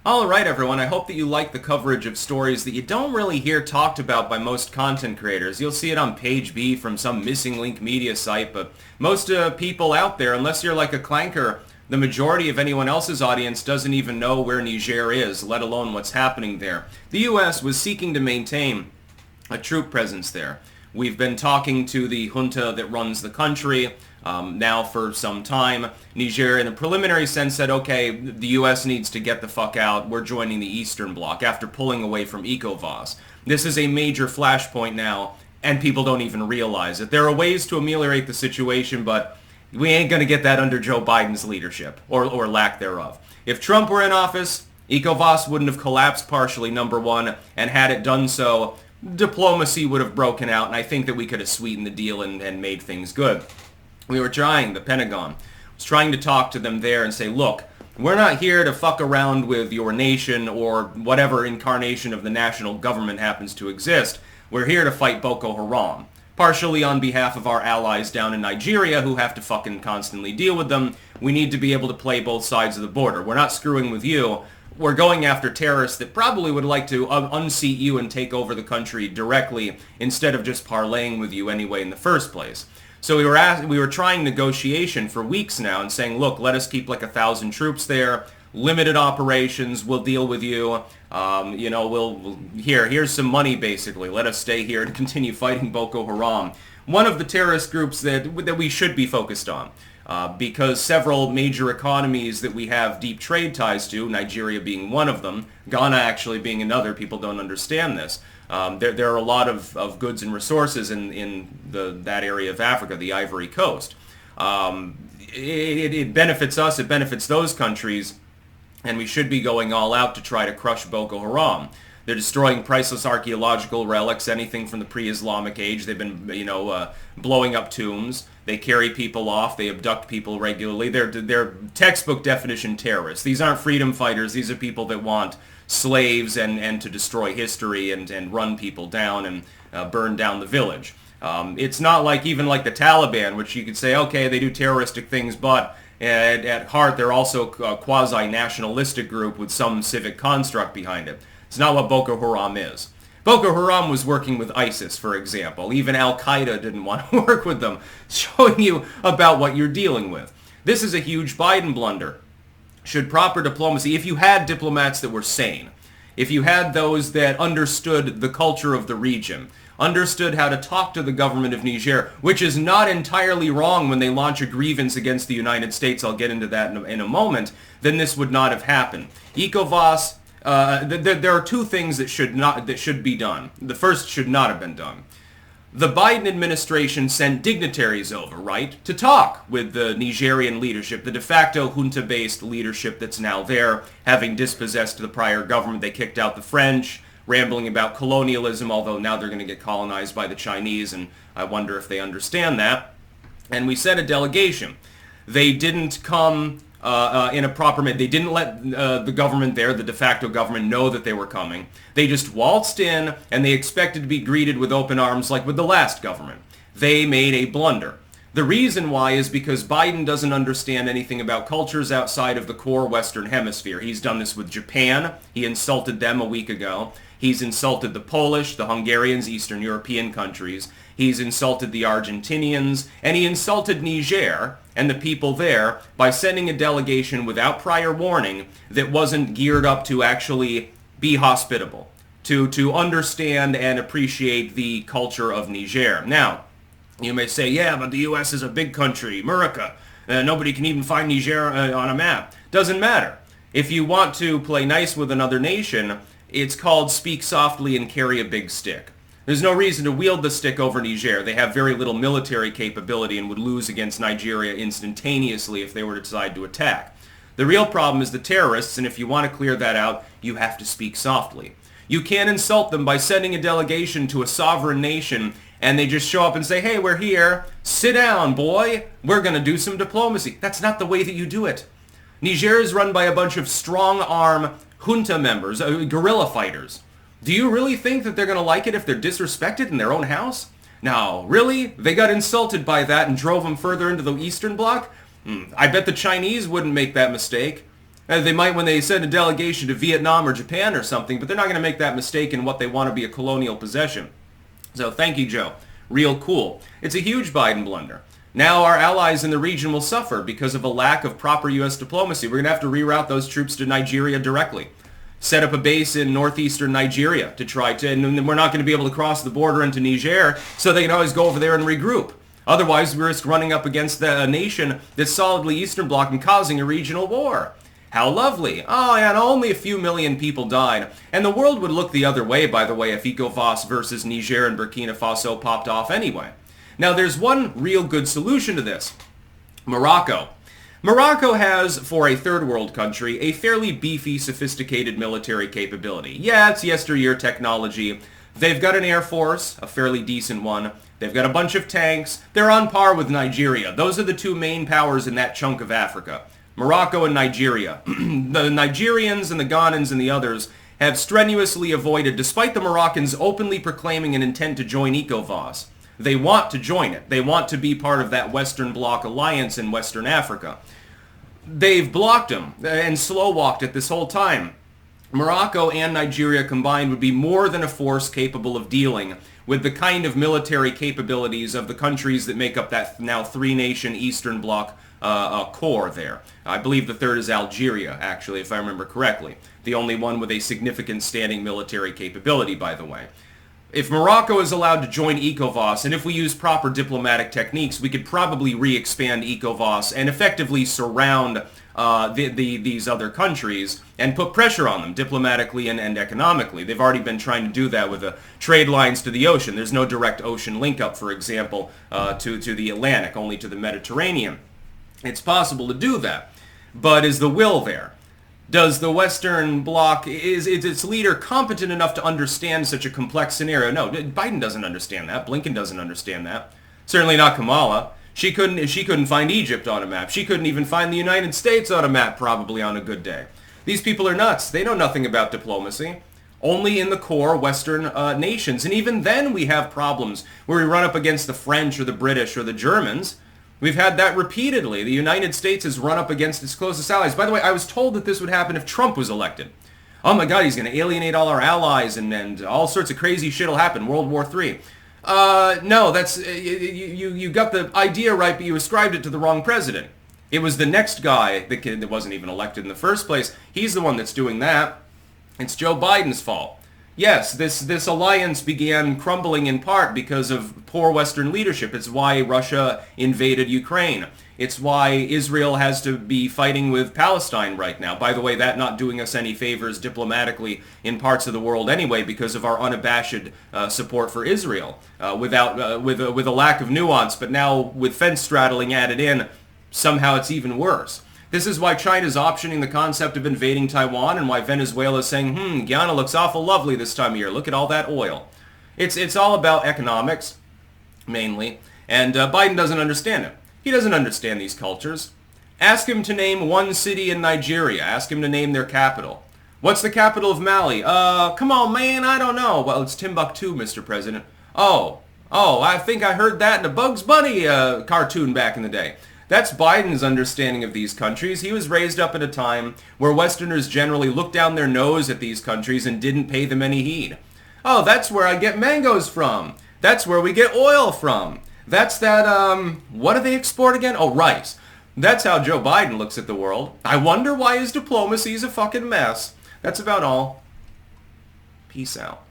Alright everyone, I hope that you like the coverage of stories that you don't really hear talked about by most content creators. You'll see it on page B from some missing link media site, but most people out there, unless you're like a clanker, the majority of anyone else's audience doesn't even know where Niger is, let alone what's happening there. The US was seeking to maintain a troop presence there. We've been talking to the junta that runs the country now for some time. Niger, in a preliminary sense, said, okay, the U.S. needs to get the fuck out. We're joining the Eastern Bloc after pulling away from ECOWAS. This is a major flashpoint now, and people don't even realize it. There are ways to ameliorate the situation, but we ain't going to get that under Joe Biden's leadership, or lack thereof. If Trump were in office, ECOWAS wouldn't have collapsed partially, number one, and had it done so, diplomacy would have broken out, and I think that we could have sweetened the deal and made things good. We were trying, the Pentagon was trying to talk to them there and say, look, we're not here to fuck around with your nation or whatever incarnation of the national government happens to exist. We're here to fight Boko Haram. Partially on behalf of our allies down in Nigeria who have to fucking constantly deal with them. We need to be able to play both sides of the border. We're not screwing with you. We're going after terrorists that probably would like to unseat you and take over the country directly instead of just parlaying with you anyway in the first place. So we were trying negotiation for weeks now and saying, look, let us keep like 1,000 troops there, limited operations, we'll deal with you, here's some money basically, let us stay here and continue fighting Boko Haram. One of the terrorist groups that we should be focused on. Because several major economies that we have deep trade ties to, Nigeria being one of them, Ghana actually being another, people don't understand this. There are a lot of goods and resources in that area of Africa, the Ivory Coast. It benefits us, it benefits those countries, and we should be going all out to try to crush Boko Haram. They're destroying priceless archaeological relics, anything from the pre-Islamic age. They've been, blowing up tombs. They carry people off. They abduct people regularly. They're textbook definition terrorists. These aren't freedom fighters. These are people that want slaves and to destroy history and run people down and burn down the village. It's not like even like the Taliban, which you could say, okay, they do terroristic things, but at heart they're also a quasi-nationalistic group with some civic construct behind it. It's not what Boko Haram is. Boko Haram was working with ISIS, for example. Even Al-Qaeda didn't want to work with them, showing you about what you're dealing with. This is a huge Biden blunder. Should proper diplomacy, if you had diplomats that were sane, if you had those that understood the culture of the region, understood how to talk to the government of Niger, which is not entirely wrong when they launch a grievance against the United States, I'll get into that in a moment, then this would not have happened. ECOWAS, there are two things that should be done. The first should not have been done. The Biden administration sent dignitaries over, right, to talk with the Nigerian leadership, the de facto junta-based leadership that's now there, having dispossessed the prior government. They kicked out the French, rambling about colonialism, although now they're going to get colonized by the Chinese, and I wonder if they understand that. And we sent a delegation. They didn't come in a proper manner. They didn't let the government there, the de facto government, know that they were coming. They just waltzed in, and they expected to be greeted with open arms like with the last government. They made a blunder. The reason why is because Biden doesn't understand anything about cultures outside of the core Western Hemisphere. He's done this with Japan. He insulted them a week ago. He's insulted the Polish, the Hungarians, Eastern European countries. He's insulted the Argentinians, and he insulted Niger and the people there by sending a delegation without prior warning that wasn't geared up to actually be hospitable, to understand and appreciate the culture of Niger. Now, you may say, yeah, but the U.S. is a big country, America. Nobody can even find Niger on a map. Doesn't matter. If you want to play nice with another nation, it's called speak softly and carry a big stick. There's no reason to wield the stick over Niger. They have very little military capability and would lose against Nigeria instantaneously if they were to decide to attack. The real problem is the terrorists, and if you want to clear that out, you have to speak softly. You can't insult them by sending a delegation to a sovereign nation and they just show up and say, hey, we're here. Sit down, boy. We're going to do some diplomacy. That's not the way that you do it. Niger is run by a bunch of strong-arm junta members, guerrilla fighters. Do you really think that they're going to like it if they're disrespected in their own house? No, really? They got insulted by that and drove them further into the Eastern Bloc? I bet the Chinese wouldn't make that mistake. They might when they send a delegation to Vietnam or Japan or something, but they're not going to make that mistake in what they want to be a colonial possession. So thank you, Joe. Real cool. It's a huge Biden blunder. Now our allies in the region will suffer because of a lack of proper U.S. diplomacy. We're going to have to reroute those troops to Nigeria directly. Set up a base in northeastern Nigeria to try to, and we're not going to be able to cross the border into Niger, so they can always go over there and regroup. Otherwise, we risk running up against a nation that's solidly Eastern Bloc and causing a regional war. How lovely. Oh, and only a few million people died. And the world would look the other way, by the way, if ECOWAS versus Niger and Burkina Faso popped off anyway. Now, there's one real good solution to this. Morocco. Morocco has, for a third world country, a fairly beefy, sophisticated military capability. Yeah, it's yesteryear technology. They've got an air force, a fairly decent one. They've got a bunch of tanks. They're on par with Nigeria. Those are the two main powers in that chunk of Africa. Morocco and Nigeria. The Nigerians and the Ghanans and the others have strenuously avoided, despite the Moroccans openly proclaiming an intent to join ECOWAS. They want to join it. They want to be part of that Western Bloc alliance in Western Africa. They've blocked them and slow-walked it this whole time. Morocco and Nigeria combined would be more than a force capable of dealing with the kind of military capabilities of the countries that make up that now three-nation Eastern Bloc core there. I believe the third is Algeria, actually, if I remember correctly. The only one with a significant standing military capability, by the way. If Morocco is allowed to join ECOWAS, and if we use proper diplomatic techniques, we could probably re-expand ECOWAS and effectively surround these other countries and put pressure on them diplomatically and economically. They've already been trying to do that with the trade lines to the ocean. There's no direct ocean link-up, for example, to the Atlantic, only to the Mediterranean. It's possible to do that, but is the will there? Does the Western Bloc, is its leader competent enough to understand such a complex scenario? No, Biden doesn't understand that. Blinken doesn't understand that. Certainly not Kamala. She couldn't find Egypt on a map. She couldn't even find the United States on a map probably on a good day. These people are nuts. They know nothing about diplomacy. Only in the core Western nations. And even then we have problems where we run up against the French or the British or the Germans. We've had that repeatedly. The United States has run up against its closest allies. By the way, I was told that this would happen if Trump was elected. Oh my God, he's going to alienate all our allies and all sorts of crazy shit will happen. World War III. No, that's you got the idea right, but you ascribed it to the wrong president. It was the next guy that wasn't even elected in the first place. He's the one that's doing that. It's Joe Biden's fault. Yes, this alliance began crumbling in part because of poor Western leadership. It's why Russia invaded Ukraine. It's why Israel has to be fighting with Palestine right now. By the way, that not doing us any favors diplomatically in parts of the world anyway because of our unabashed support for Israel, with a lack of nuance. But now with fence straddling added in, somehow it's even worse. This is why China's optioning the concept of invading Taiwan and why Venezuela is saying, Guyana looks awful lovely this time of year. Look at all that oil. It's all about economics, mainly, and Biden doesn't understand it. He doesn't understand these cultures. Ask him to name one city in Nigeria. Ask him to name their capital. What's the capital of Mali? Come on, man, I don't know. Well, it's Timbuktu, Mr. President. Oh, I think I heard that in a Bugs Bunny cartoon back in the day. That's Biden's understanding of these countries. He was raised up at a time where Westerners generally looked down their nose at these countries and didn't pay them any heed. Oh, that's where I get mangoes from. That's where we get oil from. That's that, what do they export again? Oh, rice. That's how Joe Biden looks at the world. I wonder why his diplomacy is a fucking mess. That's about all. Peace out.